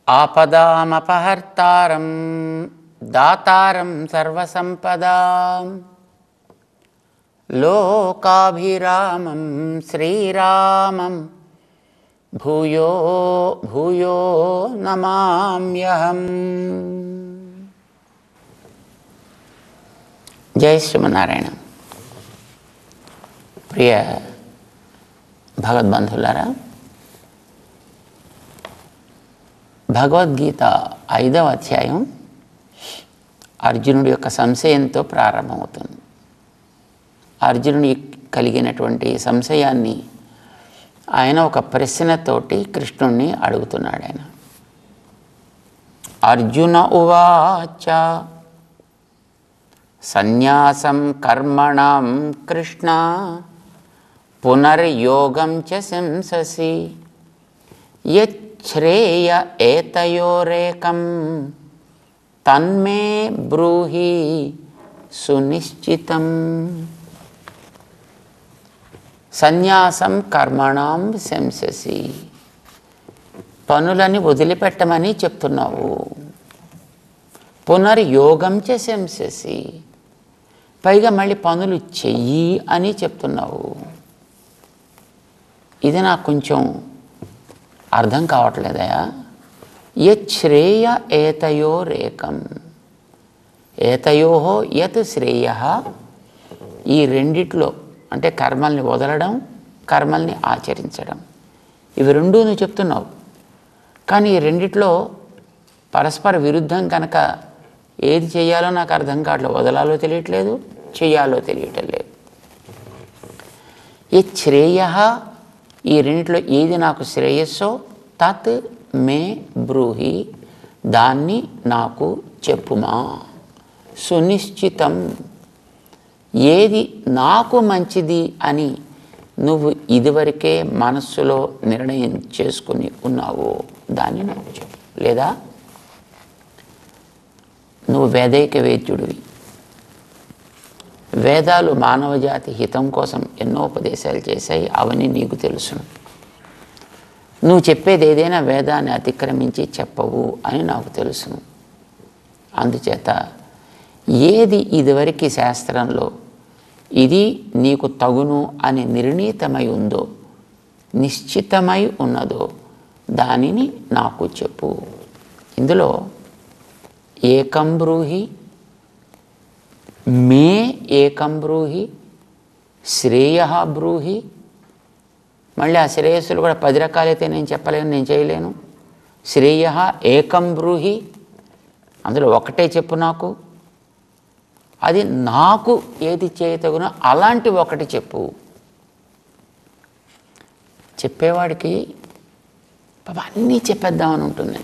ఆపదామపహర్తారం దాతారం సర్వసంపదాం లోకాభిరామం శ్రీరామం భూయో భూయో నమామ్యహం. జై శ్రీమన్నారాయణ. ప్రియ భగవద్బంధులారా, భగవద్గీత 5వ అధ్యాయం అర్జునుడి యొక్క సంశయంతో ప్రారంభమవుతుంది. అర్జునుడి కలిగినటువంటి సంశయాన్ని ఆయన ఒక ప్రశ్నతోటి కృష్ణుణ్ణి అడుగుతున్నాడు. ఆయన అర్జున ఉవాచ సన్యాసం కర్మణం కృష్ణ పునర్యోగం చ శంససి యచ్ఛ్రేయ ఏతయోరేకం తన్మే బ్రూహి సునిశ్చితం. సన్యాసం కర్మణం శంససి, పనులని వదిలిపెట్టమని చెప్తున్నావు. పునర్యోగం చ శంససి, పైగా మళ్ళీ పనులు చెయ్యి అని చెప్తున్నావు. ఇది నాకు కొంచెం అర్థం కావట్లేదయా. యచ్ఛ్రేయ ఏతయోరేకం, ఏతయోహో యత్ శ్రేయ, ఈ రెండిట్లో అంటే కర్మల్ని వదలడం, కర్మల్ని ఆచరించడం, ఇవి రెండూ నువ్వు చెప్తున్నావు. కానీ ఈ రెండిట్లో పరస్పర విరుద్ధం కనుక ఏది చేయాలో నాకు అర్థం కావట్లేదు. వదలాలో తెలియట్లేదు, చెయ్యాలో తెలియటం లేదు. ఈ శ్రేయ, ఈ రెండిట్లో ఏది నాకు శ్రేయస్సో తత్ మే బ్రూహి, దాన్ని నాకు చెప్పుమా. సునిశ్చితం, ఏది నాకు మంచిది అని నువ్వు ఇదివరకే మనస్సులో నిర్ణయం చేసుకుని ఉన్నావో దాన్ని నాకు చెప్పు. లేదా నువ్వు వేదైక వేద్యుడివి. వేదాలు మానవజాతి హితం కోసం ఎన్నో ఉపదేశాలు చేశాయి, అవన్నీ నీకు తెలుసును. నువ్వు చెప్పేది ఏదైనా వేదాన్ని అతిక్రమించి చెప్పవు అని నాకు తెలుసును. అందుచేత ఏది ఇదివరకు శాస్త్రంలో ఇది నీకు తగును అని నిర్ణీతమై ఉందో, నిశ్చితమై ఉన్నదో దానిని నాకు చెప్పు. ఇందులో ఏకం బ్రూహి, మే ఏకం బ్రూహి, శ్రేయ బ్రూహి. మళ్ళీ ఆ శ్రేయస్సులు కూడా 10 రకాలైతే నేను చెప్పలేను, నేను చేయలేను. శ్రేయ ఏకం బ్రూహి, అందులో ఒకటే చెప్పు నాకు. అది నాకు ఏది చేయతగునో అలాంటి ఒకటి చెప్పు. చెప్పేవాడికి పాప అన్నీ చెప్పేద్దామని ఉంటుంది.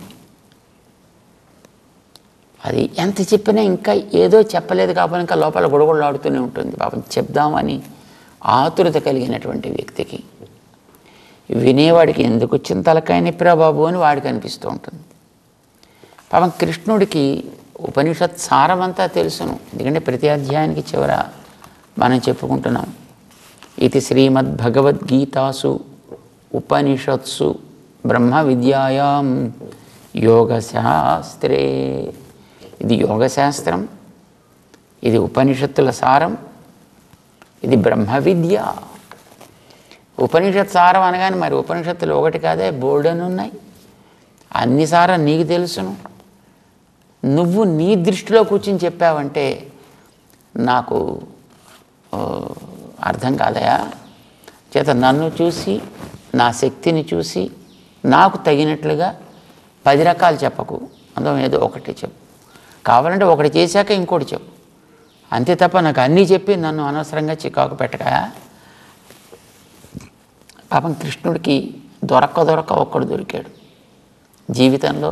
అది ఎంత చెప్పినా ఇంకా ఏదో చెప్పలేదు కాబట్టి ఇంకా లోపల గొడగొడలాడుతూనే ఉంటుంది. పాపం చెప్దామని ఆతురత కలిగినటువంటి వ్యక్తికి, వినేవాడికి ఎందుకు వచ్చిన తలకాయ నొప్పిరా బాబు అని వాడికి అనిపిస్తూ ఉంటుంది. పాపం కృష్ణుడికి ఉపనిషత్ సారమంతా తెలుసును. ఎందుకంటే ప్రతి అధ్యాయానికి చివర మనం చెప్పుకుంటున్నాం, ఇది శ్రీమద్భగవద్గీతాసు ఉపనిషత్సు బ్రహ్మ విద్యాయాం యోగశాస్త్రే. ఇది యోగశాస్త్రం, ఇది ఉపనిషత్తుల సారం, ఇది బ్రహ్మ విద్య. ఉపనిషత్ సారం అనగానే మరి ఉపనిషత్తులు ఒకటి కాదే, బోల్డెన్ ఉన్నాయి. అన్ని సారం నీకు తెలుసును. నువ్వు నీ దృష్టిలో కూర్చుని చెప్పావంటే నాకు అర్థం కాదయా. చేత నన్ను చూసి, నా శక్తిని చూసి నాకు తగినట్లుగా 10 రకాలు చెప్పకు. అందులో ఏదో ఒకటి చెప్పు. కావాలంటే ఒకటి చేశాక ఇంకోటి చెప్పు. అంతే తప్ప నాకు అన్నీ చెప్పి నన్ను అనవసరంగా చికాకు పెట్టగా. పాపం కృష్ణుడికి దొరక్క ఒక్కడు దొరికాడు జీవితంలో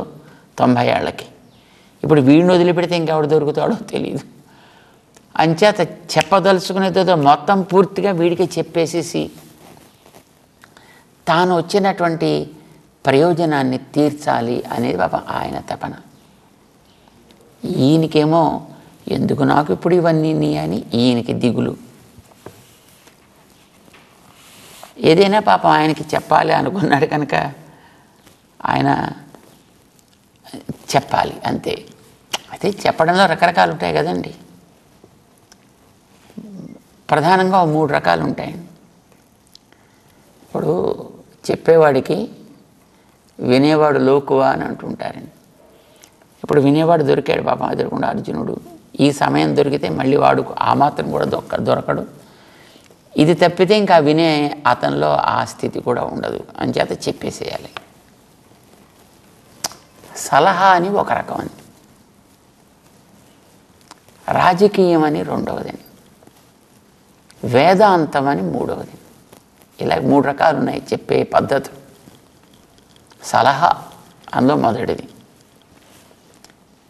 90 ఏళ్ళకి. ఇప్పుడు వీడిని వదిలిపెడితే ఇంకెవడు దొరుకుతాడో తెలియదు. అంచేత చెప్పదలుచుకునేదో మొత్తం పూర్తిగా వీడికి చెప్పేసేసి తాను వచ్చినటువంటి ప్రయోజనాన్ని తీర్చాలి అనేది పాపం ఆయన తపన. ఈయనకేమో ఎందుకు నాకు ఇప్పుడు ఇవన్నీ అని ఈయనకి దిగులు. ఏదైనా పాపం ఆయనకి చెప్పాలి అనుకున్నాడు కనుక ఆయన చెప్పాలి అంతే. అయితే చెప్పడంలో రకరకాలు ఉంటాయి కదండి. ప్రధానంగా 3 రకాలు ఉంటాయండి. ఇప్పుడు చెప్పేవాడికి వినేవాడు లోకువ అని అంటుంటారండి. ఇప్పుడు వినేవాడు దొరికాడు పాపం, ఎదురుకుండా అర్జునుడు. ఈ సమయం దొరికితే మళ్ళీ వాడు ఆ మాత్రం కూడా దొరకడు. ఇది తప్పితే ఇంకా వినే అతనిలో ఆ స్థితి కూడా ఉండదు. అంచేత చెప్పేసేయాలి. సలహా అని ఒక రకం అండి, రాజకీయం అని రెండవదండి, వేదాంతం అని మూడవది. ఇలా 3 రకాలు ఉన్నాయి చెప్పే పద్ధతులు. సలహా అందులో మొదటిది.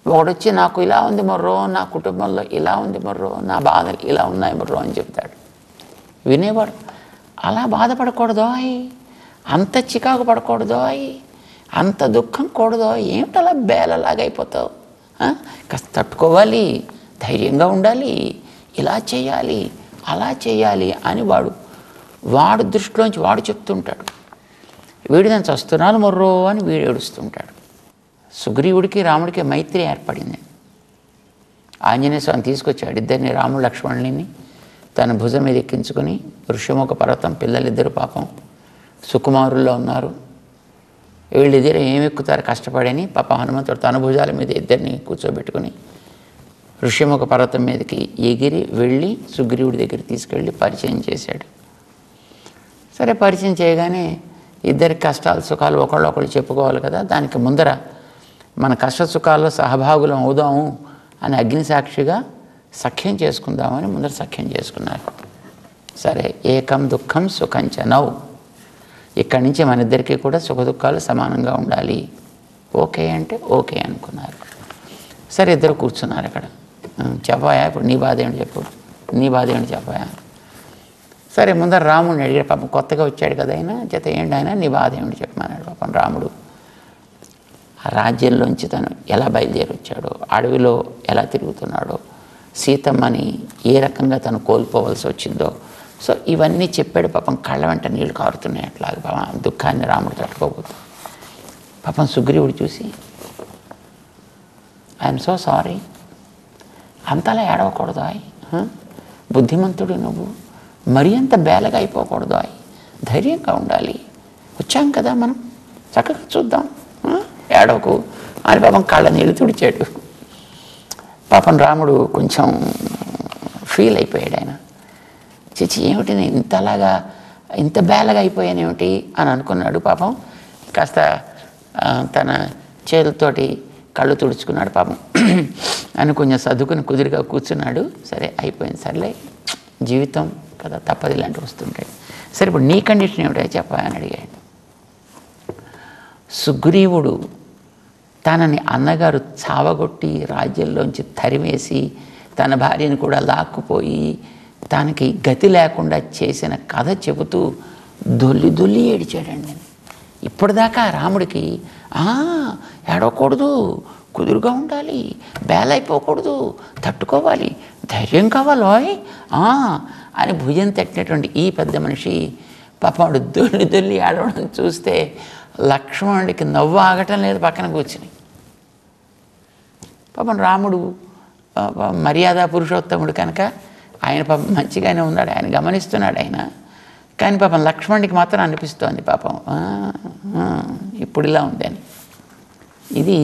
ఒకడొచ్చి నాకు ఇలా ఉంది మొర్రో, నా కుటుంబంలో ఇలా ఉంది మొర్రో, నా బాధలు ఇలా ఉన్నాయి మొర్రో అని చెప్తాడు. వినేవాడు అలా బాధపడకూడదోయ్, అంత చికాకు పడకూడదోయ్, అంత దుఃఖం కూడదో, ఏమిటలా బేలలాగా అయిపోతావు, కాస్త తట్టుకోవాలి, ధైర్యంగా ఉండాలి, ఇలా చేయాలి అలా చేయాలి అని వాడు దృష్టిలోంచి వాడు చెప్తుంటాడు. వీడు నేను చస్తున్నాను మొర్రో అని వీడు ఏడుస్తుంటాడు. సుగ్రీవుడికి రాముడికి మైత్రి ఏర్పడింది. ఆంజనేయ స్వామి తీసుకొచ్చాడు ఇద్దరిని, రాముడు లక్ష్మణుని తన భుజం మీద ఎక్కించుకొని. ఋషిముఖ పర్వతం, పిల్లలిద్దరు పాపం సుకుమారుల్లో ఉన్నారు. వీళ్ళిద్దరు ఏమెక్కుతారు కష్టపడని పాపం హనుమంతుడు తన భుజాల మీద ఇద్దరిని కూర్చోబెట్టుకుని ఋషిముఖ పర్వతం మీదకి ఎగిరి వెళ్ళి సుగ్రీవుడి దగ్గర తీసుకెళ్ళి పరిచయం చేశాడు. సరే, పరిచయం చేయగానే ఇద్దరి కష్టాలు సుఖాలు ఒకళ్ళు చెప్పుకోవాలి కదా. దానికి ముందర మన కష్ట సుఖాల్లో సహభాగులం అవుదాము అని అగ్నిసాక్షిగా సఖ్యం చేసుకుందామని ముందర సఖ్యం చేసుకున్నారు. సరే, ఏకం దుఃఖం సుఖంచ నౌ, ఇక్కడి నుంచి మన ఇద్దరికీ కూడా సుఖ దుఃఖాలు సమానంగా ఉండాలి. ఓకే అంటే ఓకే అనుకున్నారు. సరే, ఇద్దరు కూర్చున్నారు అక్కడ. చెప్పాయా ఇప్పుడు నీ బాధ ఏంటి చెప్పు, నీ బాధ ఏంటి చెప్పాయా. సరే, ముందర రాముడిని అడిగాడు. పాపం కొత్తగా వచ్చాడు కదా ఆయన, చేత ఏంటి ఆయన నీ బాధ ఏమిటి చెప్పమన్నాడు. పాపం రాముడు ఆ రాజ్యంలోంచి తను ఎలా బయలుదేరి వచ్చాడో, అడవిలో ఎలా తిరుగుతున్నాడో, సీతమ్మని ఏ రకంగా తను కోల్పోవలసి వచ్చిందో, సో ఇవన్నీ చెప్పాడు. పాపం కళ్ళ వెంట నీళ్లు కారుతున్నాయి. అట్లాగే పాపం దుఃఖాన్ని రాముడు తట్టుకోబోతు. పాపం సుగ్రీవుడు చూసి ఐఎమ్ సో సారీ, అంతలా ఏడవకూడదు అయ్, బుద్ధిమంతుడు నువ్వు, మరీ అంత బేలగా అయిపోకూడదు అయ్, ధైర్యంగా ఉండాలి, వచ్చాం కదా మనం, చక్కగా చూద్దాం, ఏడవకు అని పాపం కళ్ళ నీళ్ళు తుడిచాడు. పాపం రాముడు కొంచెం ఫీల్ అయిపోయాడు. ఆయన చిచి ఏమిటి నేను ఇంతలాగా ఇంత బేలగా అయిపోయానేమిటి అని అనుకున్నాడు. పాపం కాస్త తన చేతులతోటి కళ్ళు తుడుచుకున్నాడు. పాపం అని కొంచెం సర్దుకుని కుదురుగా కూర్చున్నాడు. సరే, అయిపోయింది, సర్లే జీవితం కదా, తప్పదు, ఇలాంటివి వస్తుంటాయి. సరే, ఇప్పుడు నీ కండిషన్ ఏమిటో చెప్పాలని అడిగాడు. సుగ్రీవుడు తనని అన్నగారు చావగొట్టి రాజ్యంలోంచి తరిమేసి తన భార్యను కూడా లాక్కుపోయి తనకి గతి లేకుండా చేసిన కథ చెబుతూ దొల్లి ఏడిచాడండి. ఇప్పటిదాకా రాముడికి ఏడవకూడదు, కుదురుగా ఉండాలి, బేలైపోకూడదు, తట్టుకోవాలి, ధైర్యం కావాలోయ్ అని భుజం తట్టినటువంటి ఈ పెద్ద మనిషి పాపం దొల్లి ఏడవడం చూస్తే లక్ష్మణుడికి నవ్వు ఆగటం లేదు పక్కన కూర్చుని. పాపం రాముడు మర్యాద పురుషోత్తముడు కనుక ఆయన పాపం మంచిగానే ఉన్నాడు, ఆయన గమనిస్తున్నాడు ఆయన. కానీ పాపం లక్ష్మణుడికి మాత్రం అనిపిస్తోంది పాపం ఇప్పుడు ఇలా ఉంది అని. ఇది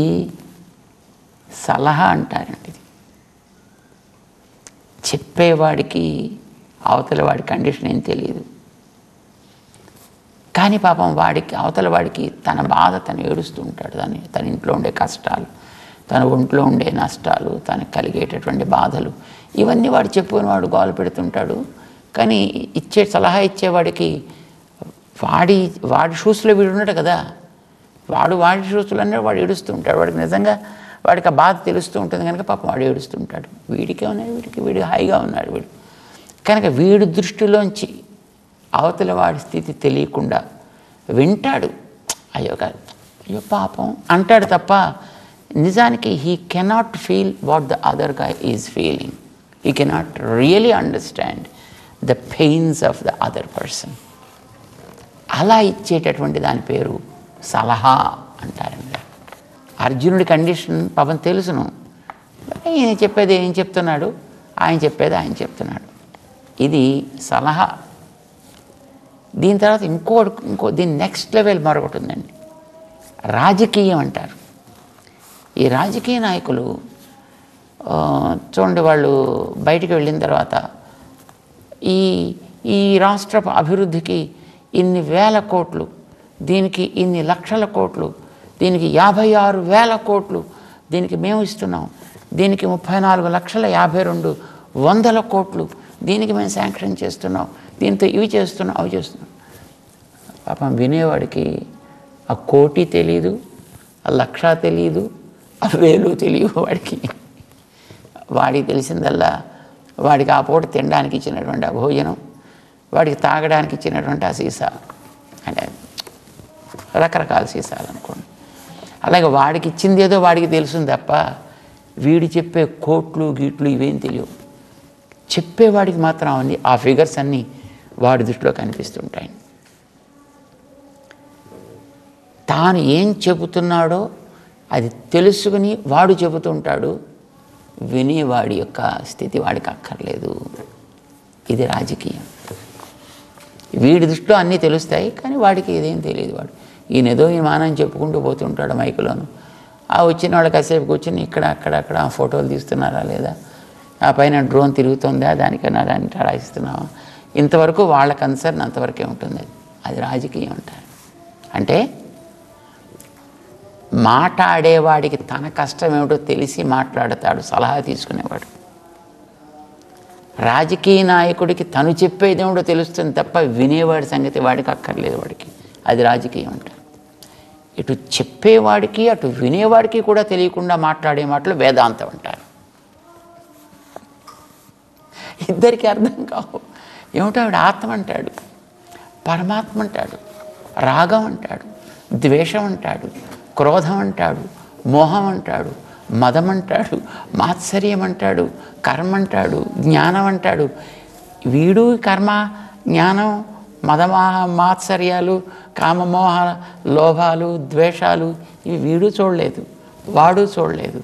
సలహా అంటారండి. ఇది చెప్పేవాడికి అవతల వాడి కండిషన్ ఏం తెలియదు. కానీ పాపం అవతల వాడికి తన బాధ తను ఏడుస్తూ ఉంటాడు. తన ఇంట్లో ఉండే కష్టాలు, తన ఒంట్లో ఉండే నష్టాలు, తనకు కలిగేటటువంటి బాధలు, ఇవన్నీ వాడు చెప్పుకొని వాడు గోల పెడుతుంటాడు. కానీ సలహా ఇచ్చేవాడికి వాడి షూస్లో వీడు ఉన్నాడు కదా, వాడి షూస్లోనే వాడు ఏడుస్తూ ఉంటాడు. వాడికి నిజంగా వాడికి ఆ బాధ తెలుస్తూ ఉంటుంది కనుక పాపం వాడు ఏడుస్తుంటాడు. వీడికే ఉన్నాయి, వీడు హాయిగా ఉన్నాడు వీడు కనుక వీడి దృష్టిలోంచి అవతల వాడి స్థితి తెలియకుండా వింటాడు. అయ్యో పాపం అంటాడు తప్ప నిజానికి he cannot feel what the other guy is feeling. He cannot really understand the pains of the other person. అలా ఇచ్చేటటువంటి దాని పేరు సలహా అంటారండి. అర్జునుడి కండిషన్ పాపం తెలుసును. ఈయన చెప్పేది ఏం చెప్తున్నాడు, ఆయన చెప్పేది ఆయన చెప్తున్నాడు. ఇది సలహా. దీని తర్వాత ఇంకో దీని నెక్స్ట్ లెవెల్ మరొకటి ఉందండి, రాజకీయం అంటారు. ఈ రాజకీయ నాయకులు చూడండి, వాళ్ళు బయటికి వెళ్ళిన తర్వాత ఈ రాష్ట్ర అభివృద్ధికి ఇన్ని వేల కోట్లు, దీనికి ఇన్ని లక్షల కోట్లు, దీనికి 56,000 కోట్లు దీనికి మేము ఇస్తున్నాం, దీనికి 34,52,100 కోట్లు దీనికి మేము శాంక్షన్ చేస్తున్నాం, దీంతో ఇవి చేస్తున్నాం అవి చేస్తున్నాం. పాపం వినేవాడికి ఆ కోటి తెలీదు, ఆ లక్ష తెలీదు, ఆ వేలు తెలియదు. వాడికి తెలిసిందల్లా వాడికి ఆ పూట తినడానికి ఇచ్చినటువంటి ఆ భోజనం, వాడికి తాగడానికి ఇచ్చినటువంటి ఆ సీసా, అంటే రకరకాల సీసాలు అనుకోండి. అలాగే వాడికి ఇచ్చింది ఏదో వాడికి తెలుసుంది తప్ప వీడు చెప్పే కోట్లు గీట్లు ఇవేం తెలియవు. చెప్పేవాడికి మాత్రం అవన్నీ ఆ ఫిగర్స్ అన్నీ వాడి దృష్టిలో కనిపిస్తుంటాయి. తాను ఏం చెబుతున్నాడో అది తెలుసుకుని వాడు చెబుతుంటాడు, వినేవాడి యొక్క స్థితి వాడికి అక్కర్లేదు. ఇది రాజకీయం. వీడి దృష్టిలో అన్నీ తెలుస్తాయి, కానీ వాడికి ఇదేం తెలియదు. వాడు ఈయనేదో ఈ మానం చెప్పుకుంటూ పోతుంటాడు మైకులోను. ఆ వచ్చిన వాళ్ళు కాసేపు కూర్చొని అక్కడక్కడ ఫోటోలు తీస్తున్నారా లేదా, ఆ పైన డ్రోన్ తిరుగుతుందా, దానికన్నా దాన్ని రాయిస్తున్నావా, ఇంతవరకు వాళ్ళ కన్సర్న్ అంతవరకే ఉంటుంది. అది రాజకీయం అంటారు. అంటే మాట్లాడేవాడికి తన కష్టం ఏమిటో తెలిసి మాట్లాడతాడు, సలహా తీసుకునేవాడు. రాజకీయ నాయకుడికి తను చెప్పేది ఏమిటో తెలుస్తుంది తప్ప వినేవాడి సంగతి వాడికి అక్కర్లేదు. వాడికి అది రాజకీయం అంటారు. ఇటు చెప్పేవాడికి అటు వినేవాడికి కూడా తెలియకుండా మాట్లాడే మాటలు వేదాంతం అంటారు. ఇద్దరికి అర్థం కావు. ఏమిటో ఆవిడ ఆత్మ అంటాడు, పరమాత్మ అంటాడు, రాగం అంటాడు, ద్వేషం అంటాడు, క్రోధం అంటాడు, మోహం అంటాడు, మదం అంటాడు, మాత్సర్యం అంటాడు, కర్మ అంటాడు, జ్ఞానం అంటాడు. వీడు కర్మ, జ్ఞానం, మాత్సర్యాలు, కామమోహ లోభాలు, ద్వేషాలు ఇవి వీడు చూడలేదు, వాడు చూడలేదు.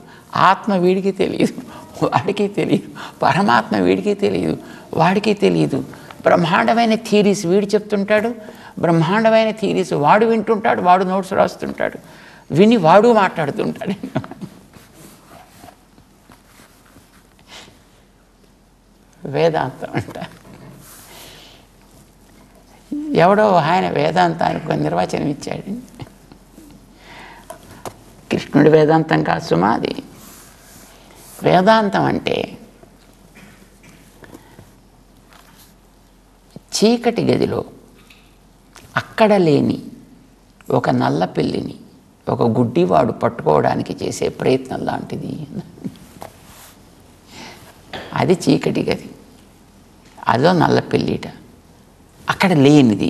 ఆత్మ వీడికి తెలియదు, వాడికి తెలియదు. పరమాత్మ వీడికి తెలియదు, వాడికి తెలియదు. బ్రహ్మాండమైన థీరీస్ వీడు చెప్తుంటాడు, బ్రహ్మాండమైన థీరీస్ వాడు వింటుంటాడు, వాడు నోట్స్ రాస్తుంటాడు, విని వాడు మాట్లాడుతుంటాడు. వేదాంతం అంటారు. ఎవడో ఆయన వేదాంతానికి ఒక నిర్వచనం ఇచ్చాడు. కృష్ణుడి వేదాంతం కాదు సుమా అది. వేదాంతం అంటే చీకటి గదిలో అక్కడ లేని ఒక నల్ల పిల్లిని ఒక గుడ్డివాడు పట్టుకోవడానికి చేసే ప్రయత్నం లాంటిది. అది చీకటి గది, అదో నల్ల పిల్లిట. అక్కడ లేనిది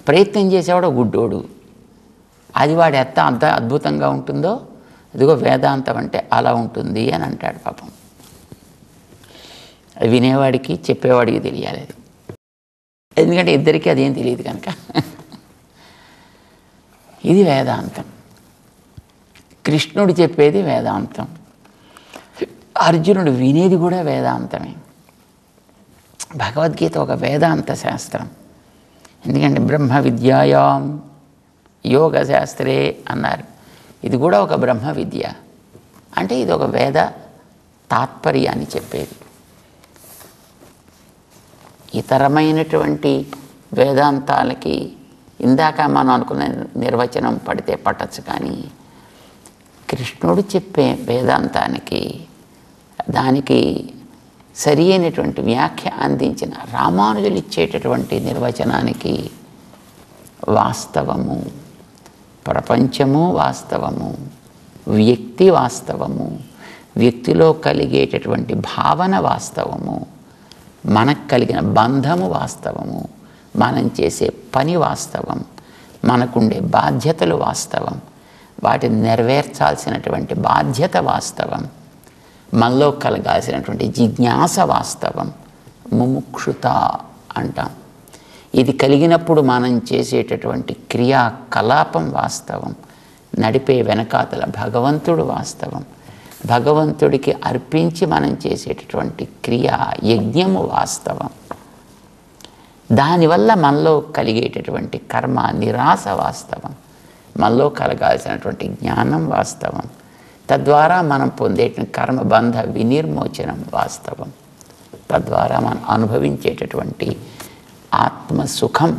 ప్రయత్నం చేసేవాడు గుడ్డోడు. అది వాడు అంత అద్భుతంగా ఉంటుందో అదిగో వేదాంతం అంటే అలా ఉంటుంది అని అంటాడు. పాపం అది వినేవాడికి చెప్పేవాడికి తెలియాలి అది, ఎందుకంటే ఇద్దరికీ అదేం తెలియదు కనుక. ఇది వేదాంతం. కృష్ణుడు చెప్పేది వేదాంతం, అర్జునుడు వినేది కూడా వేదాంతమే. భగవద్గీత ఒక వేదాంత శాస్త్రం. ఎందుకంటే బ్రహ్మ విద్యాయాం యోగ శాస్త్రే అన్నారు. ఇది కూడా ఒక బ్రహ్మ విద్య, అంటే ఇది ఒక వేద తాత్పర్యాన్ని చెప్పేది. ఇతరమైనటువంటి వేదాంతాలకి ఇందాక మనం అనుకున్న నిర్వచనం పడితే పట్టచ్చు, కానీ కృష్ణుడు చెప్పే వేదాంతానికి దానికి సరి అయినటువంటి వ్యాఖ్య అందించిన రామానుజులు ఇచ్చేటటువంటి నిర్వచనానికి వాస్తవము, ప్రపంచము వాస్తవము, వ్యక్తి వాస్తవము, వ్యక్తిలో కలిగేటటువంటి భావన వాస్తవము, మనకు కలిగిన బంధము వాస్తవము, మనం చేసే పని వాస్తవం, మనకుండే బాధ్యతలు వాస్తవం, వాటిని నెరవేర్చాల్సినటువంటి బాధ్యత వాస్తవం, మనలో కలగాల్సినటువంటి జిజ్ఞాస వాస్తవం, ముముక్షుత అంటాం. ఇది కలిగినప్పుడు మనం చేసేటటువంటి క్రియాకలాపం వాస్తవం, నడిపే వెనకాతల భగవంతుడు వాస్తవం. భగవంతుడికి అర్పించి మనం చేసేటటువంటి క్రియ యజ్ఞము వాస్తవం. దానివల్ల మనలో కలిగేటటువంటి కర్మ నిరాశ వాస్తవం. మనలో కలగాల్సినటువంటి జ్ఞానం వాస్తవం. తద్వారా మనం పొందేటువంటి కర్మబంధ వినిర్మోచనం వాస్తవం. తద్వారా మనం అనుభవించేటటువంటి ఆత్మసుఖం,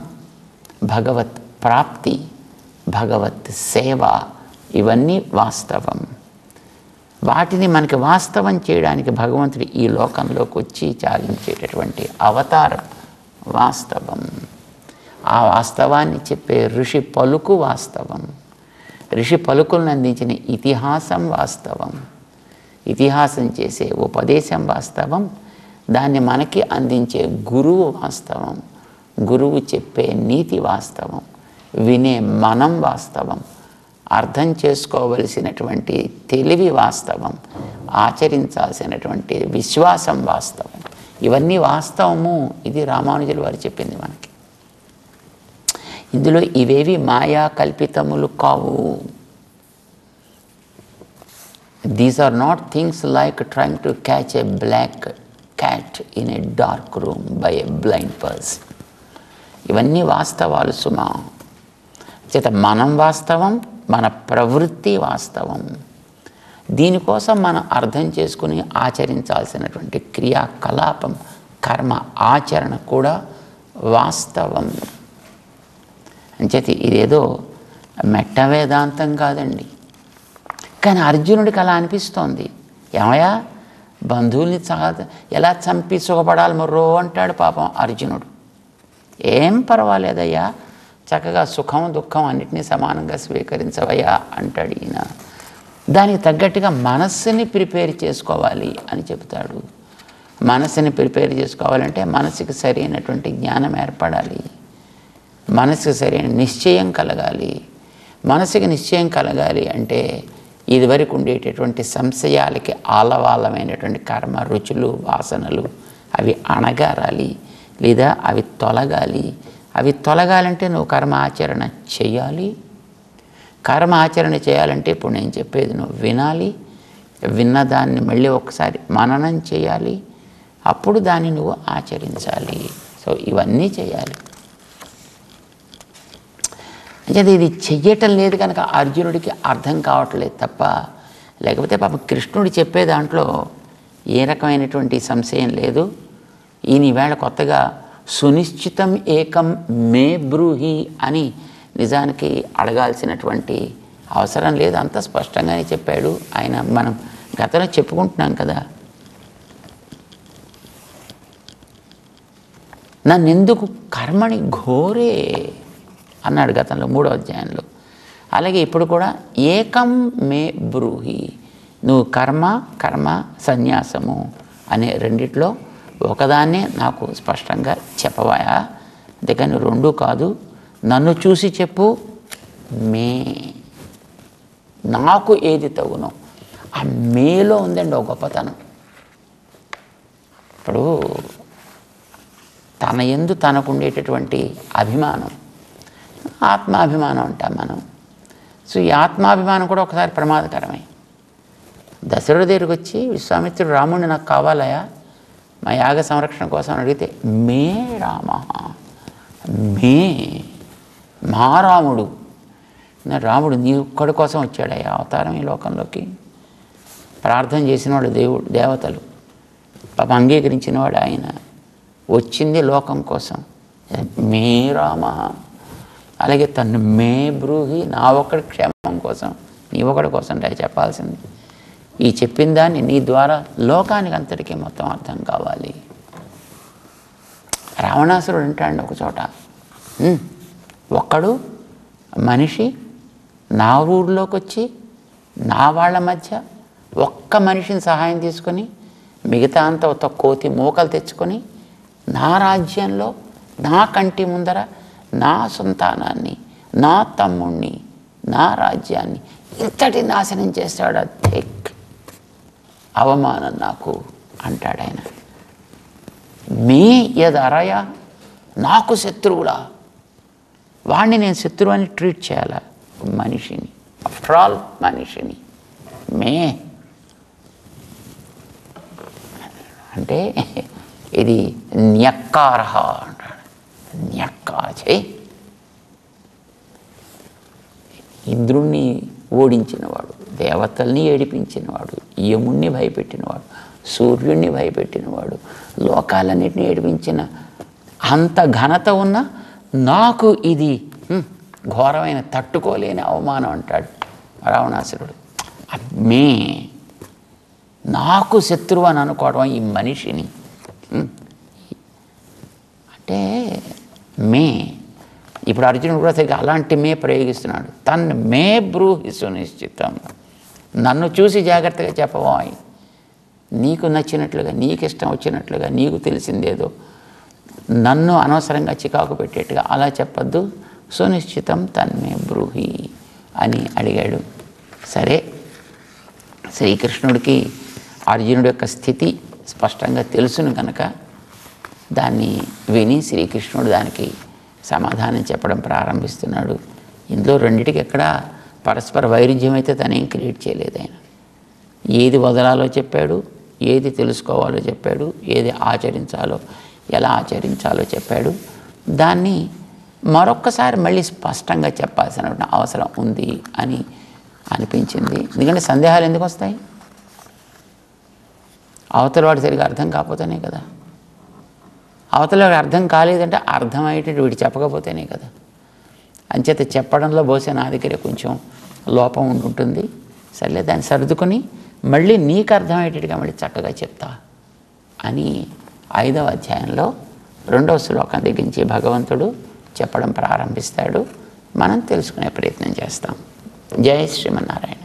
భగవత్ ప్రాప్తి, భగవత్ సేవ ఇవన్నీ వాస్తవం. వాటిని మనకి వాస్తవం చేయడానికి భగవంతుడు ఈ లోకంలోకి వచ్చి చాలించేటటువంటి అవతారం వాస్తవం. ఆ వాస్తవాన్ని చెప్పే ఋషి పలుకు వాస్తవం. ఋషి పలుకులను అందించిన ఇతిహాసం వాస్తవం. ఇతిహాసం చేసే ఉపదేశం వాస్తవం. దాన్ని మనకి అందించే గురువు వాస్తవం. గురువు చెప్పే నీతి వాస్తవం. వినే మనం వాస్తవం. అర్థం చేసుకోవలసినటువంటి తెలివి వాస్తవం. ఆచరించాల్సినటువంటి విశ్వాసం వాస్తవం. ఇవన్నీ వాస్తవము. ఇది రామానుజుల వారు చెప్పింది మనకి. ఇందులో ఇవేవి మాయా కల్పితములు కావు. These are not things like trying to catch a black cat in a dark room by a blind person. ఇవన్నీ వాస్తవాలు సుమా. చేత మనం వాస్తవం, మన ప్రవృత్తి వాస్తవం. దీనికోసం మనం అర్థం చేసుకుని ఆచరించాల్సినటువంటి క్రియాకలాపం, కర్మ ఆచరణ కూడా వాస్తవం. అంచేత ఇదేదో మెట్ట వేదాంతం కాదండి. కానీ అర్జునుడికి అలా అనిపిస్తోంది. ఏమయ్యా, బంధువుల్ని ఎలా చంపి సుఖపడాలి మొర్రో అంటాడు పాపం అర్జునుడు. ఏం పర్వాలేదయ్యా, చక్కగా సుఖం దుఃఖం అన్నిటినీ సమానంగా స్వీకరించవయ్యా అంటాడు ఈయన. దానికి తగ్గట్టుగా మనస్సుని ప్రిపేర్ చేసుకోవాలి అని చెబుతాడు. మనస్సుని ప్రిపేర్ చేసుకోవాలంటే మనసుకి సరైనటువంటి జ్ఞానం ఏర్పడాలి. మనసుకి సరైన నిశ్చయం కలగాలి. మనసుకి నిశ్చయం కలగాలి అంటే ఇదివరకు ఉండేటటువంటి సంశయాలకి ఆలవాలమైనటువంటి కర్మ రుచులు వాసనలు అవి అణగారాలి, లేదా అవి తొలగాలి. అవి తొలగాలంటే నువ్వు కర్మ ఆచరణ చేయాలి. కర్మ ఆచరణ చేయాలంటే ఇప్పుడు నేను చెప్పేది నువ్వు వినాలి. విన్నదాన్ని మళ్ళీ ఒకసారి మననం చేయాలి. అప్పుడు దాన్ని నువ్వు ఆచరించాలి. సో ఇవన్నీ చేయాలి. అంటే ఇది చెయ్యటం లేదు కనుక అర్జునుడికి అర్థం కావట్లేదు తప్ప, లేకపోతే పాపం కృష్ణుడు చెప్పే దాంట్లో ఏ రకమైనటువంటి సంశయం లేదు. ఈయన ఈవేళ కొత్తగా సునిశ్చితం ఏకం మే బ్రూహి అని నిజానికి అడగాల్సినటువంటి అవసరం లేదు. అంత స్పష్టంగానే చెప్పాడు ఆయన. మనం గతంలో చెప్పుకుంటున్నాం కదా, నన్నెందుకు కర్మని ఘోరే అన్నాడు గతంలో 3వ అధ్యాయంలో. అలాగే ఇప్పుడు కూడా ఏకం మే బ్రూహి, నువ్వు కర్మ సన్యాసము అనే రెండిట్లో ఒకదాన్నే నాకు స్పష్టంగా చెప్పవాయా. అంతేకాని 2 కాదు, నన్ను చూసి చెప్పు. మే, నాకు ఏది తగునో. ఆ మేలో ఉందండి ఒక గొప్పతనం. ఇప్పుడు తన యందు తనకుండేటటువంటి అభిమానం, ఆత్మాభిమానం అంటాం మనం. సో ఈ ఆత్మాభిమానం కూడా ఒకసారి ప్రమాదకరమే. దశరథుడి దగ్గరికి వచ్చి విశ్వామిత్రుడు రాముడిని నాకు కావాలయా మా యాగ సంరక్షణ కోసం అడిగితే మే రామ, మే మా రాముడు, రాముడు నీ ఒక్కడి కోసం వచ్చాడయ్యా అవతారం ఈ లోకంలోకి. ప్రార్థన చేసినవాడు దేవతలు, పాప అంగీకరించినవాడు ఆయన. వచ్చింది లోకం కోసం, మే రామ. అలాగే తను మే బ్రూహి, నా ఒక్కడి క్షేమం కోసం, నీ ఒకడి కోసం చెప్పాల్సింది. ఈ చెప్పిన దాన్ని నీ ద్వారా లోకానికి అంతటికీ మొత్తం అర్థం కావాలి. రావణాసురుడు అంటాడు ఒక చోట, ఒక్కడు మనిషి నా ఊరిలోకి వచ్చి నా వాళ్ళ మధ్య ఒక్క మనిషిని సహాయం తీసుకొని మిగతా అంతా ఒక కోతి మూకలు తెచ్చుకొని నా రాజ్యంలో నా కంటి ముందర నా సంతానాన్ని, నా తమ్ముణ్ణి, నా రాజ్యాన్ని ఇంతటి నాశనం చేస్తాడు. థిక్ అవమానం నాకు అంటాడు ఆయన. మీ యదరయ, నాకు శత్రువులా, వాడిని నేను శత్రువు అని ట్రీట్ చేయాలా మనిషిని. ఆఫ్టర్ ఆల్ మనిషిని. మే అంటే ఇది న్యక్కారహ అంటాడు. న్యక్కాచే ఇంద్రుణ్ణి ఓడించినవాడు, దేవతల్ని ఏడిపించినవాడు, యముణ్ణి భయపెట్టినవాడు, సూర్యుణ్ణి భయపెట్టినవాడు, లోకాలన్నింటినీ ఏడిపించిన అంత ఘనత ఉన్న నాకు ఇది ఘోరమైన తట్టుకోలేని అవమానం అంటాడు రావణాసురుడు. మే నాకు శత్రువు అని అనుకోవడం ఈ మనిషిని అంటే మే. ఇప్పుడు అర్జునుడు కూడా సరిగ్గా అలాంటి మే ప్రయోగిస్తున్నాడు. తన్ మే బ్రూహి సునిశ్చితం, నన్ను చూసి జాగ్రత్తగా చెప్పబోయ్, నీకు నచ్చినట్లుగా, నీకు ఇష్టం వచ్చినట్లుగా, నీకు తెలిసిందేదో నన్ను అనవసరంగా చికాకు పెట్టేట్టుగా అలా చెప్పద్దు. సునిశ్చితం తన్మే బ్రూహి అని అడిగాడు. సరే, శ్రీకృష్ణుడికి అర్జునుడి యొక్క స్థితి స్పష్టంగా తెలుసును కనుక దాన్ని విని శ్రీకృష్ణుడు దానికి సమాధానం చెప్పడం ప్రారంభిస్తున్నాడు. ఇందులో రెండిటికి ఎక్కడా పరస్పర వైరుధ్యం అయితే తనేం క్రియేట్ చేయలేదు. ఆయన ఏది వదలాలో చెప్పాడు, ఏది తెలుసుకోవాలో చెప్పాడు, ఏది ఆచరించాలో, ఎలా ఆచరించాలో చెప్పాడు. దాన్ని మరొక్కసారి మళ్ళీ స్పష్టంగా చెప్పాల్సిన అవసరం ఉంది అని అనిపించింది. ఎందుకంటే సందేహాలు ఎందుకు వస్తాయి? అవతల వాడు సరిగా అర్థం కాకపోతేనే కదా. అవతల వాడు అర్థం కాలేదంటే అర్థమయ్యేటట్టు వీడు చెప్పకపోతేనే కదా. అంచేత చెప్పడంలో బహుశా నా దగ్గర కొంచెం లోపం ఉంటుంది. సర్లే, దాన్ని సర్దుకొని మళ్ళీ నీకు అర్థమయ్యేటట్టుగా మళ్ళీ చక్కగా చెప్తా అని 5వ అధ్యాయంలో 2వ శ్లోకం దగ్గర నుంచి భగవంతుడు చెప్పడం ప్రారంభిస్తాడు. మనం తెలుసుకునే ప్రయత్నం చేస్తాం. జై శ్రీమన్నారాయణ.